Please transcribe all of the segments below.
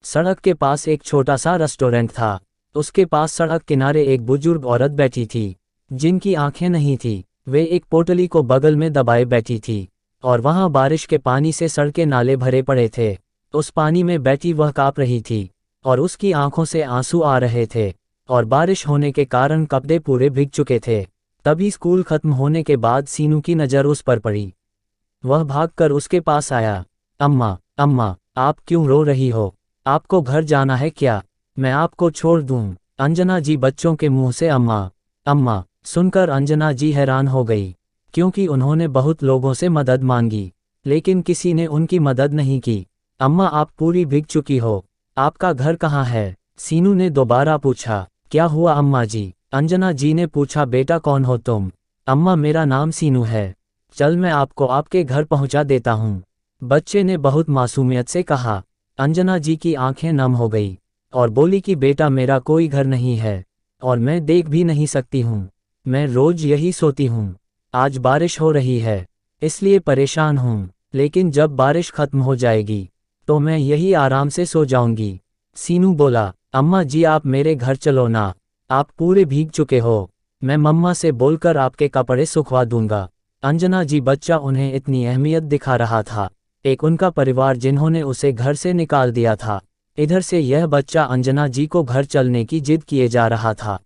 सड़क के पास एक छोटा सा रेस्टोरेंट था। उसके पास सड़क किनारे एक बुजुर्ग औरत बैठी थी, जिनकी आंखें नहीं थी। वे एक पोटली को बगल में दबाए बैठी थी, और वहां बारिश के पानी से सड़के नाले भरे पड़े थे। उस पानी में बैठी वह कांप रही थी, और उसकी आंखों से आंसू आ रहे थे, और बारिश होने के कारण कपड़े पूरे भीग चुके थे। तभी स्कूल खत्म होने के बाद सीनू की नज़र उस पर पड़ी। वह भागकर उसके पास आया। अम्मा, अम्मा, आप क्यों रो रही हो? आपको घर जाना है क्या? मैं आपको छोड़ दूं? अंजना जी बच्चों के मुंह से अम्मा, अम्मा सुनकर अंजना जी हैरान हो गई, क्योंकि उन्होंने बहुत लोगों से मदद मांगी, लेकिन किसी ने उनकी मदद नहीं की। अम्मा, आप पूरी भीग चुकी हो, आपका घर कहाँ है? सीनू ने दोबारा पूछा। क्या हुआ अम्मा जी? अंजना जी ने पूछा। बेटा, कौन हो तुम? अम्मा, मेरा नाम सीनू है। चल, मैं आपको आपके घर पहुंचा देता हूँ, बच्चे ने बहुत मासूमियत से कहा। अंजना जी की आंखें नम हो गई और बोली कि बेटा, मेरा कोई घर नहीं है, और मैं देख भी नहीं सकती हूँ। मैं रोज यही सोती हूँ। आज बारिश हो रही है, इसलिए परेशान हूँ, लेकिन जब बारिश खत्म हो जाएगी तो मैं यही आराम से सो जाऊंगी। सीनू बोला। अम्मा जी, आप मेरे घर चलो ना, आप पूरे भीग चुके हो। मैं मम्मा से बोलकर आपके कपड़े सुखवा दूंगा। अंजना जी बच्चा उन्हें इतनी अहमियत दिखा रहा था, एक उनका परिवार जिन्होंने उसे घर से निकाल दिया था। इधर से यह बच्चा अंजना जी को घर चलने की जिद किए जा रहा था।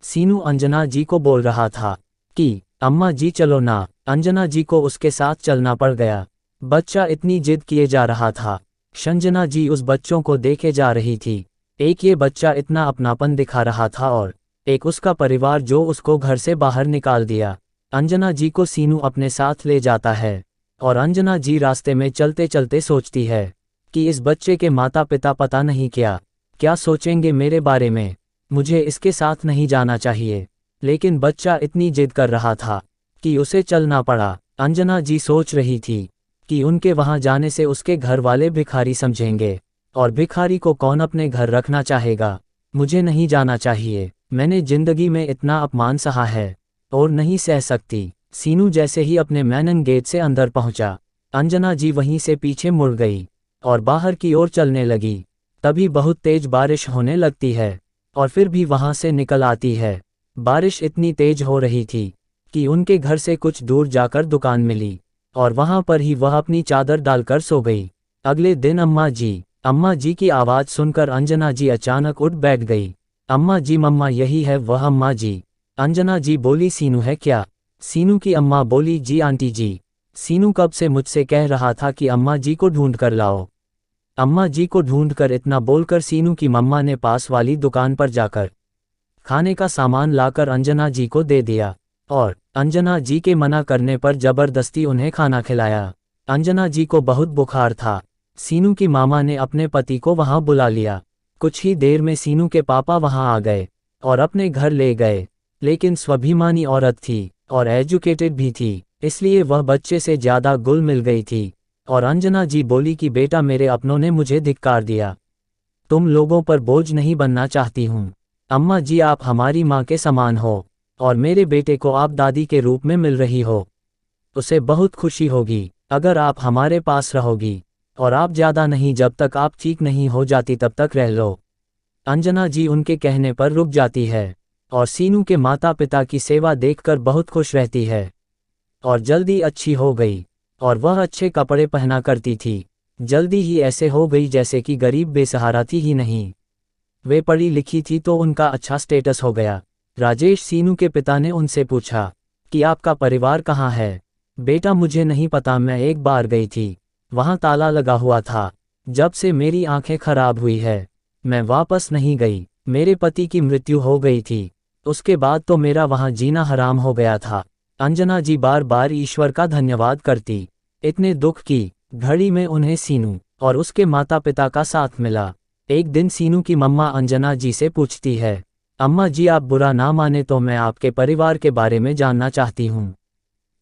सीनू अंजना जी को बोल रहा था कि अम्मा जी चलो ना। अंजना जी को उसके साथ चलना पड़ गया। बच्चा इतनी जिद किए जा रहा था। संजना जी उस बच्चों को देखे जा रही थी। एक ये बच्चा इतना अपनापन दिखा रहा था, और एक उसका परिवार जो उसको घर से बाहर निकाल दिया। अंजना जी को सीनू अपने साथ ले जाता है, और अंजना जी रास्ते में चलते चलते सोचती है कि इस बच्चे के माता पिता पता नहीं क्या सोचेंगे मेरे बारे में। मुझे इसके साथ नहीं जाना चाहिए, लेकिन बच्चा इतनी जिद कर रहा था कि उसे चलना पड़ा। अंजना जी सोच रही थी कि उनके वहां जाने से उसके घर वाले भिखारी समझेंगे, और भिखारी को कौन अपने घर रखना चाहेगा। मुझे नहीं जाना चाहिए, मैंने जिंदगी में इतना अपमान सहा है और नहीं सह सकती। सीनू जैसे ही अपने मैनन गेट से अंदर पहुंचा, अंजना जी वहीं से पीछे मुड़ गई और बाहर की ओर चलने लगी। तभी बहुत तेज बारिश होने लगती है, और फिर भी वहां से निकल आती है। बारिश इतनी तेज हो रही थी कि उनके घर से कुछ दूर जाकर दुकान मिली, और वहां पर ही वह अपनी चादर डालकर सो गई। अगले दिन अम्मा जी की आवाज़ सुनकर अंजना जी अचानक उठ बैठ गई। अम्मा जी, मम्मा यही है वह अम्मा जी। अंजना जी बोली। सीनू है क्या? सीनू की अम्मा बोली। जी आंटी जी, सीनू कब से मुझसे कह रहा था कि अम्मा जी को ढूंढ कर लाओ। अम्मा जी को ढूंढकर इतना बोलकर सीनू की मम्मा ने पास वाली दुकान पर जाकर खाने का सामान लाकर अंजना जी को दे दिया, और अंजना जी के मना करने पर जबरदस्ती उन्हें खाना खिलाया। अंजना जी को बहुत बुखार था। सीनू की मामा ने अपने पति को वहां बुला लिया। कुछ ही देर में सीनू के पापा वहां आ गए और अपने घर ले गए, लेकिन स्वाभिमानी औरत थी और एजुकेटेड भी थी, इसलिए वह बच्चे से ज़्यादा घुल मिल गई थी। और अंजना जी बोली कि बेटा, मेरे अपनों ने मुझे धिक्कार दिया, तुम लोगों पर बोझ नहीं बनना चाहती हूँ। अम्मा जी, आप हमारी माँ के समान हो, और मेरे बेटे को आप दादी के रूप में मिल रही हो। उसे बहुत खुशी होगी अगर आप हमारे पास रहोगी, और आप ज़्यादा नहीं, जब तक आप ठीक नहीं हो जाती तब तक रह लो। अंजना जी उनके कहने पर रुक जाती है, और सीनू के माता पिता की सेवा देखकर बहुत खुश रहती है, और जल्दी अच्छी हो गई, और वह अच्छे कपड़े पहना करती थी। जल्दी ही ऐसे हो गई जैसे कि गरीब बेसहारा थी ही नहीं। वे पढ़ी लिखी थी तो उनका अच्छा स्टेटस हो गया। राजेश, सीनू के पिता ने उनसे पूछा कि आपका परिवार कहाँ है? बेटा, मुझे नहीं पता, मैं एक बार गई थी, वहाँ ताला लगा हुआ था। जब से मेरी आंखें खराब हुई है, मैं वापस नहीं गई। मेरे पति की मृत्यु हो गई थी, उसके बाद तो मेरा वहाँ जीना हराम हो गया था। अंजना जी बार बार ईश्वर का धन्यवाद करती। इतने दुख की घड़ी में उन्हें सीनू और उसके माता पिता का साथ मिला। एक दिन सीनू की मम्मा अंजना जी से पूछती है, अम्मा जी, आप बुरा ना माने तो मैं आपके परिवार के बारे में जानना चाहती हूँ।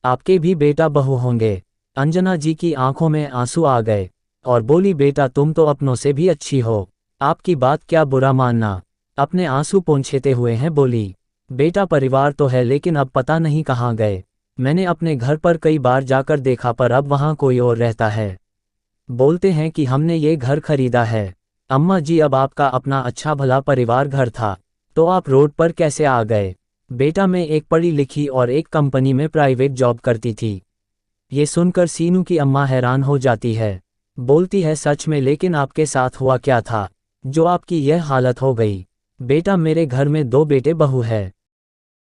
आपके भी बेटा बहू होंगे? अंजना जी की आंखों में आंसू आ गए और बोली, बेटा, तुम तो अपनों से भी अच्छी हो, आपकी बात क्या बुरा मानना। अपने आंसू पोंछते हुए हैं बोली, बेटा, परिवार तो है, लेकिन अब पता नहीं कहाँ गए। मैंने अपने घर पर कई बार जाकर देखा, पर अब वहाँ कोई और रहता है। बोलते हैं कि हमने ये घर खरीदा है, अम्मा जी, अब आपका अपना अच्छा भला परिवार घर था, तो आप रोड पर कैसे आ गए? बेटा, मैं एक पढ़ी लिखी और एक कंपनी में प्राइवेट जॉब करती थी। ये सुनकर सीनू की अम्मा हैरान हो जाती है। बोलती है, सच में? लेकिन आपके साथ हुआ क्या था जो आपकी यह हालत हो गई? बेटा, मेरे घर में 2 बेटे बहू है।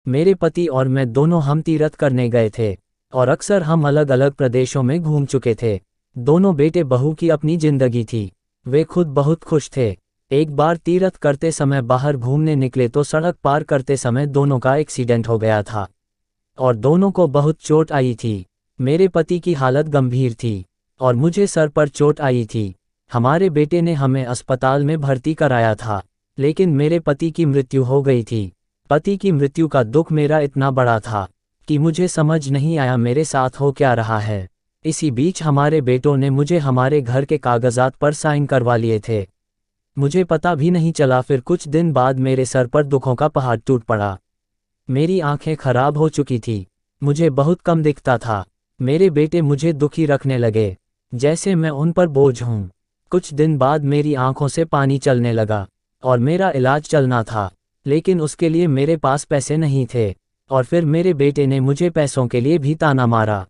मेरे पति और मैं दोनों हम तीर्थ करने गए थे और अक्सर हम अलग अलग प्रदेशों में घूम चुके थे। दोनों बेटे बहू की अपनी जिंदगी थी। वे खुद बहुत खुश थे। एक बार तीर्थ करते समय बाहर घूमने निकले तो सड़क पार करते समय दोनों का एक्सीडेंट हो गया था और दोनों को बहुत चोट आई थी। मेरे पति की हालत गंभीर थी और मुझे सर पर चोट आई थी। हमारे बेटे ने हमें अस्पताल में भर्ती कराया था, लेकिन मेरे पति की मृत्यु हो गई थी। पति की मृत्यु का दुख मेरा इतना बड़ा था कि मुझे समझ नहीं आया मेरे साथ हो क्या रहा है। इसी बीच हमारे बेटों ने मुझे हमारे घर के कागजात पर साइन करवा लिए थे। मुझे पता भी नहीं चला, फिर कुछ दिन बाद मेरे सर पर दुखों का पहाड़ टूट पड़ा। मेरी आंखें खराब हो चुकी थी, मुझे बहुत कम दिखता था। मेरे बेटे मुझे दुखी रखने लगे, जैसे मैं उन पर बोझ हूँ। कुछ दिन बाद मेरी आंखों से पानी चलने लगा और मेरा इलाज चलना था, लेकिन उसके लिए मेरे पास पैसे नहीं थे। और फिर मेरे बेटे ने मुझे पैसों के लिए भी ताना मारा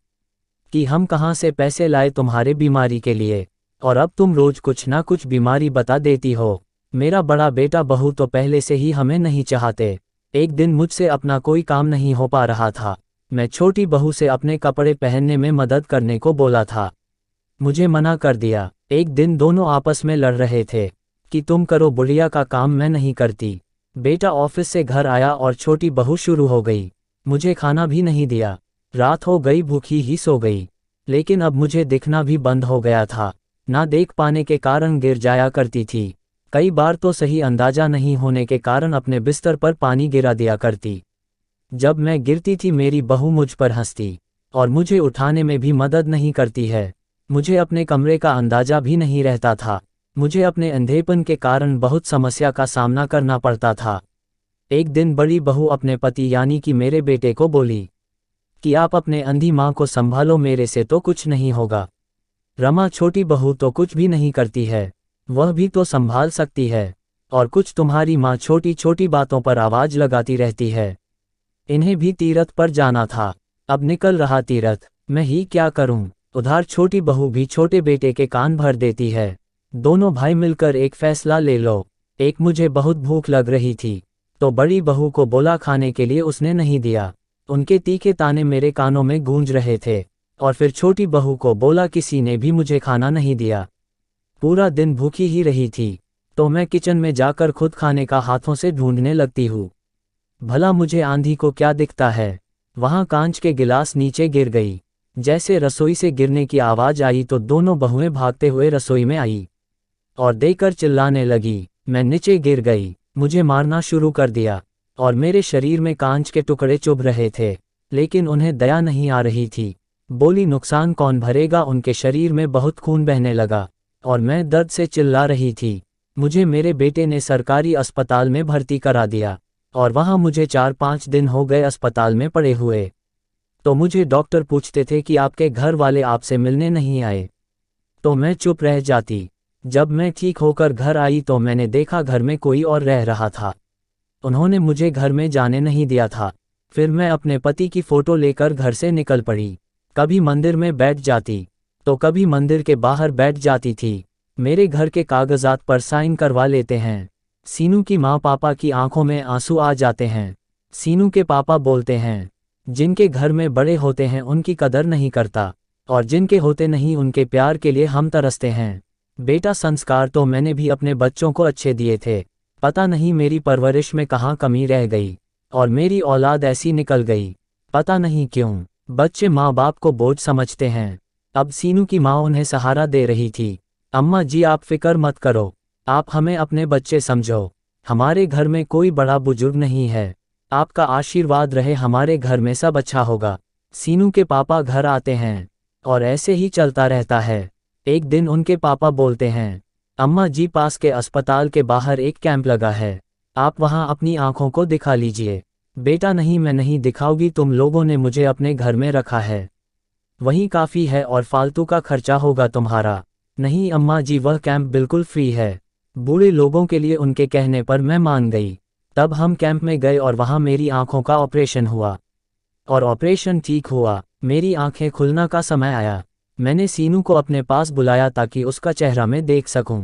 कि हम कहाँ से पैसे लाए तुम्हारे बीमारी के लिए, और अब तुम रोज कुछ ना कुछ बीमारी बता देती हो। मेरा बड़ा बेटा बहू तो पहले से ही हमें नहीं चाहते। एक दिन मुझसे अपना कोई काम नहीं हो पा रहा था। मैं छोटी बहू से अपने कपड़े पहनने में मदद करने को बोला था, मुझे मना कर दिया। एक दिन दोनों आपस में लड़ रहे थे कि तुम करो बुढ़िया का काम, मैं नहीं करती। बेटा ऑफिस से घर आया और छोटी बहू शुरू हो गई। मुझे खाना भी नहीं दिया। रात हो गई, भूखी ही सो गई। लेकिन अब मुझे दिखना भी बंद हो गया था। ना देख पाने के कारण गिर जाया करती थी। कई बार तो सही अंदाजा नहीं होने के कारण अपने बिस्तर पर पानी गिरा दिया करती। जब मैं गिरती थी मेरी बहू मुझ पर हंसती और मुझे उठाने में भी मदद नहीं करती है। मुझे अपने कमरे का अंदाजा भी नहीं रहता था। मुझे अपने अंधेपन के कारण बहुत समस्या का सामना करना पड़ता था। एक दिन बड़ी बहू अपने पति यानी कि मेरे बेटे को बोली कि आप अपने अंधी माँ को संभालो, मेरे से तो कुछ नहीं होगा। रमा, छोटी बहू तो कुछ भी नहीं करती है, वह भी तो संभाल सकती है। और कुछ तुम्हारी माँ छोटी छोटी बातों पर आवाज लगाती रहती है। इन्हें भी तीर्थ पर जाना था, अब निकल रहा तीर्थ, मैं ही क्या करूं। उधार छोटी बहू भी छोटे बेटे के कान भर देती है। दोनों भाई मिलकर एक फैसला ले लो। एक, मुझे बहुत भूख लग रही थी तो बड़ी बहू को बोला खाने के लिए, उसने नहीं दिया। उनके तीखे ताने मेरे कानों में गूंज रहे थे। और फिर छोटी बहू को बोला, किसी ने भी मुझे खाना नहीं दिया। पूरा दिन भूखी ही रही थी तो मैं किचन में जाकर खुद खाने का हाथों से ढूंढने लगती हूँ। भला मुझे आंधी को क्या दिखता है। वहां कांच के गिलास नीचे गिर गई। जैसे रसोई से गिरने की आवाज आई तो दोनों बहुएं भागते हुए रसोई में आई और देकर चिल्लाने लगी। मैं नीचे गिर गई, मुझे मारना शुरू कर दिया और मेरे शरीर में कांच के टुकड़े चुभ रहे थे, लेकिन उन्हें दया नहीं आ रही थी। बोली, नुकसान कौन भरेगा। उनके शरीर में बहुत खून बहने लगा और मैं दर्द से चिल्ला रही थी। मुझे मेरे बेटे ने सरकारी अस्पताल में भर्ती करा दिया और वहां मुझे 4-5 दिन हो गए अस्पताल में पड़े हुए। तो मुझे डॉक्टर पूछते थे कि आपके घर वाले आपसे मिलने नहीं आए, तो मैं चुप रह जाती। जब मैं ठीक होकर घर आई तो मैंने देखा घर में कोई और रह रहा था। उन्होंने मुझे घर में जाने नहीं दिया था। फिर मैं अपने पति की फोटो लेकर घर से निकल पड़ी। कभी मंदिर में बैठ जाती तो कभी मंदिर के बाहर बैठ जाती थी। मेरे घर के कागजात पर साइन करवा लेते हैं। सीनू की माँ पापा की आंखों में आंसू आ जाते हैं। सीनू के पापा बोलते हैं, जिनके घर में बड़े होते हैं उनकी कदर नहीं करता और जिनके होते नहीं उनके प्यार के लिए हम तरसते हैं। बेटा, संस्कार तो मैंने भी अपने बच्चों को अच्छे दिए थे, पता नहीं मेरी परवरिश में कहाँ कमी रह गई और मेरी औलाद ऐसी निकल गई, पता नहीं क्यों। बच्चे माँ बाप को बोझ समझते हैं। अब सीनू की माँ उन्हें सहारा दे रही थी। अम्मा जी, आप फिक्र मत करो, आप हमें अपने बच्चे समझो। हमारे घर में कोई बड़ा बुजुर्ग नहीं है, आपका आशीर्वाद रहे, हमारे घर में सब अच्छा होगा। सीनू के पापा घर आते हैं और ऐसे ही चलता रहता है। एक दिन उनके पापा बोलते हैं, अम्मा जी, पास के अस्पताल के बाहर एक कैंप लगा है, आप वहां अपनी आंखों को दिखा लीजिए। बेटा, नहीं, मैं नहीं दिखाऊंगी, तुम लोगों ने मुझे अपने घर में रखा है, वहीं काफ़ी है और फालतू का खर्चा होगा तुम्हारा। नहीं अम्मा जी, वह कैंप बिल्कुल फ्री है, बूढ़े लोगों के लिए उनके कहने पर मैं मान गई। तब हम कैंप में गए और वहाँ मेरी आंखों का ऑपरेशन हुआ। और ऑपरेशन ठीक हुआ, मेरी आंखें खुलना का समय आया। मैंने सीनू को अपने पास बुलाया ताकि उसका चेहरा मैं देख सकूं।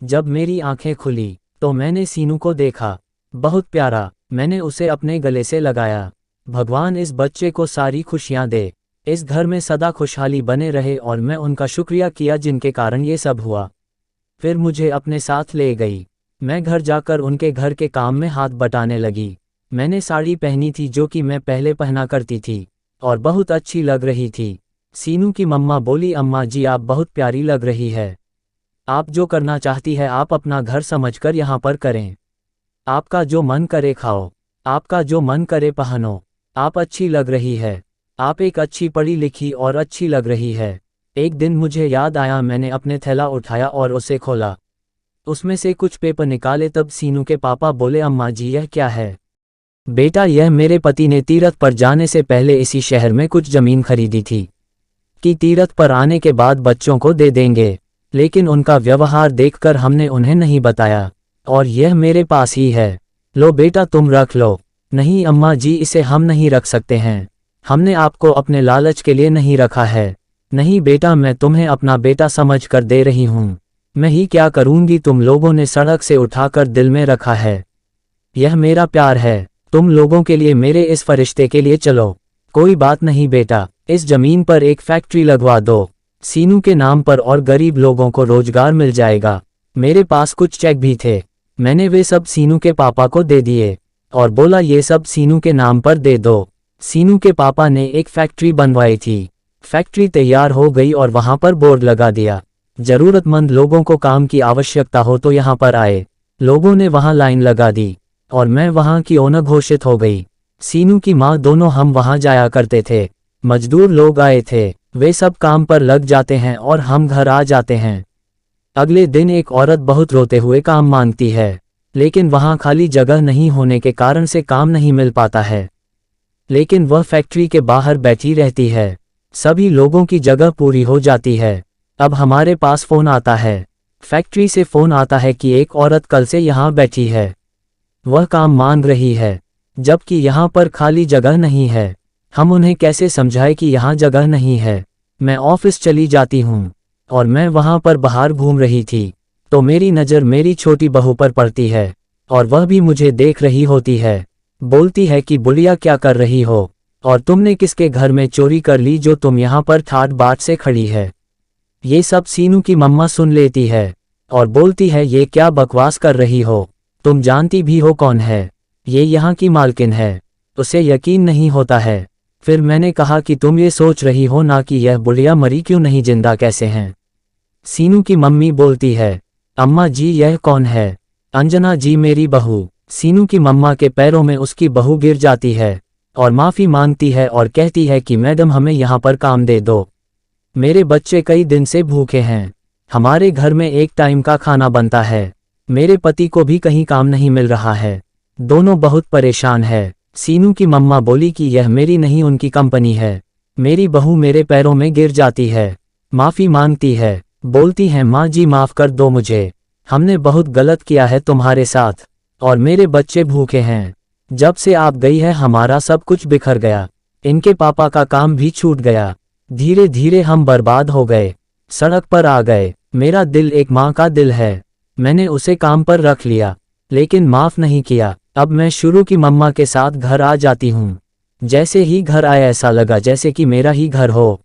जब मेरी आंखें खुली तो मैंने सीनू को देखा, बहुत प्यारा। मैंने उसे अपने गले से लगाया। भगवान इस बच्चे को सारी खुशियां दे, इस घर में सदा खुशहाली बने रहे, और मैं उनका शुक्रिया किया जिनके कारण ये सब हुआ। फिर मुझे अपने साथ ले गई। मैं घर जाकर उनके घर के काम में हाथ बटाने लगी। मैंने साड़ी पहनी थी जो कि मैं पहले पहना करती थी, और बहुत अच्छी लग रही थी। सीनू की मम्मा बोली, अम्मा जी आप बहुत प्यारी लग रही है। आप जो करना चाहती है आप अपना घर समझकर यहाँ पर करें। आपका जो मन करे खाओ, आपका जो मन करे पहनो। आप अच्छी लग रही है, आप एक अच्छी पढ़ी लिखी और अच्छी लग रही है। एक दिन मुझे याद आया, मैंने अपने थैला उठाया और उसे खोला। उसमें से कुछ पेपर निकाले। तब सीनू के पापा बोले, अम्मा जी यह क्या है? बेटा यह मेरे पति ने तीरथ पर जाने से पहले इसी शहर में कुछ जमीन खरीदी थी कि तीरथ पर आने के बाद बच्चों को दे देंगे, लेकिन उनका व्यवहार देखकर हमने उन्हें नहीं बताया, और यह मेरे पास ही है। लो बेटा तुम रख लो। नहीं अम्मा जी इसे हम नहीं रख सकते हैं, हमने आपको अपने लालच के लिए नहीं रखा है। नहीं बेटा मैं तुम्हें अपना बेटा समझ कर दे रही हूँ, मैं ही क्या करूँगी, तुम लोगों ने सड़क से उठाकर दिल में रखा है। यह मेरा प्यार है, तुम लोगों के लिए, मेरे इस फरिश्ते के लिए। चलो कोई बात नहीं बेटा, इस जमीन पर एक फैक्ट्री लगवा दो सीनू के नाम पर, और गरीब लोगों को रोजगार मिल जाएगा। मेरे पास कुछ चेक भी थे, मैंने वे सब सीनू के पापा को दे दिए और बोला ये सब सीनू के नाम पर दे दो। सीनू के पापा ने एक फैक्ट्री बनवाई थी। फैक्ट्री तैयार हो गई और वहां पर बोर्ड लगा दिया, जरूरतमंद लोगों को काम की आवश्यकता हो तो यहाँ पर आए। लोगों ने वहां लाइन लगा दी और मैं वहां की ओनर घोषित हो गई। सीनू की माँ दोनों हम वहां जाया करते थे। मजदूर लोग आए थे, वे सब काम पर लग जाते हैं और हम घर आ जाते हैं। अगले दिन एक औरत बहुत रोते हुए काम मांगती है, लेकिन वहां खाली जगह नहीं होने के कारण से काम नहीं मिल पाता है। लेकिन वह फैक्ट्री के बाहर बैठी रहती है, सभी लोगों की जगह पूरी हो जाती है। अब हमारे पास फोन आता है, फैक्ट्री से फोन आता है कि एक औरत कल से यहाँ बैठी है, वह काम मांग रही है, जबकि यहाँ पर खाली जगह नहीं है। हम उन्हें कैसे समझाएं कि यहाँ जगह नहीं है। मैं ऑफिस चली जाती हूँ और मैं वहाँ पर बाहर घूम रही थी तो मेरी नज़र मेरी छोटी बहू पर पड़ती है, और वह भी मुझे देख रही होती है। बोलती है कि बुढ़िया क्या कर रही हो, और तुमने किसके घर में चोरी कर ली जो तुम यहाँ पर ठाट बाट से खड़ी है। ये सब सीनू की मम्मा सुन लेती है और बोलती है ये क्या बकवास कर रही हो, तुम जानती भी हो कौन है, ये यहाँ की मालकिन है। उसे यकीन नहीं होता है। फिर मैंने कहा कि तुम ये सोच रही हो ना कि यह बुढ़िया मरी क्यों नहीं, जिंदा कैसे हैं। सीनू की मम्मी बोलती है, अम्मा जी यह कौन है? अंजना जी मेरी बहू। सीनू की मम्मा के पैरों में उसकी बहू गिर जाती है और माफ़ी मांगती है और कहती है कि मैडम हमें यहाँ पर काम दे दो, मेरे बच्चे कई दिन से भूखे हैं, हमारे घर में एक टाइम का खाना बनता है, मेरे पति को भी कहीं काम नहीं मिल रहा है, दोनों बहुत परेशान है। सीनू की मम्मा बोली कि यह मेरी नहीं उनकी कंपनी है। मेरी बहू मेरे पैरों में गिर जाती है, माफ़ी मांगती है, बोलती है माँ जी माफ़ कर दो मुझे, हमने बहुत गलत किया है तुम्हारे साथ, और मेरे बच्चे भूखे हैं। जब से आप गई है हमारा सब कुछ बिखर गया, इनके पापा का काम भी छूट गया, धीरे धीरे हम बर्बाद हो गए, सड़क पर आ गए। मेरा दिल एक माँ का दिल है, मैंने उसे काम पर रख लिया लेकिन माफ़ नहीं किया। अब मैं शुरू की मम्मा के साथ घर आ जाती हूँ। जैसे ही घर आया ऐसा लगा जैसे कि मेरा ही घर हो।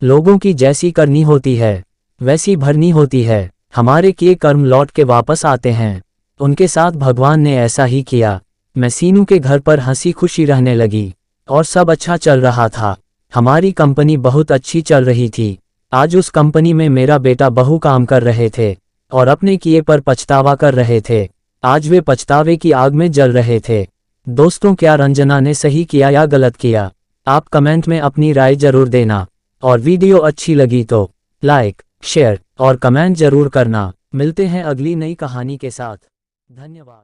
लोगों की जैसी करनी होती है वैसी भरनी होती है, हमारे किए कर्म लौट के वापस आते हैं। उनके साथ भगवान ने ऐसा ही किया। मैं सीनू के घर पर हंसी खुशी रहने लगी और सब अच्छा चल रहा था। हमारी कंपनी बहुत अच्छी चल रही थी। आज उस कंपनी में मेरा बेटा बहू काम कर रहे थे और अपने किए पर पछतावा कर रहे थे। आज वे पछतावे की आग में जल रहे थे। दोस्तों क्या रंजना ने सही किया या गलत किया? आप कमेंट में अपनी राय जरूर देना, और वीडियो अच्छी लगी तो लाइक, शेयर और कमेंट जरूर करना। मिलते हैं अगली नई कहानी के साथ। धन्यवाद।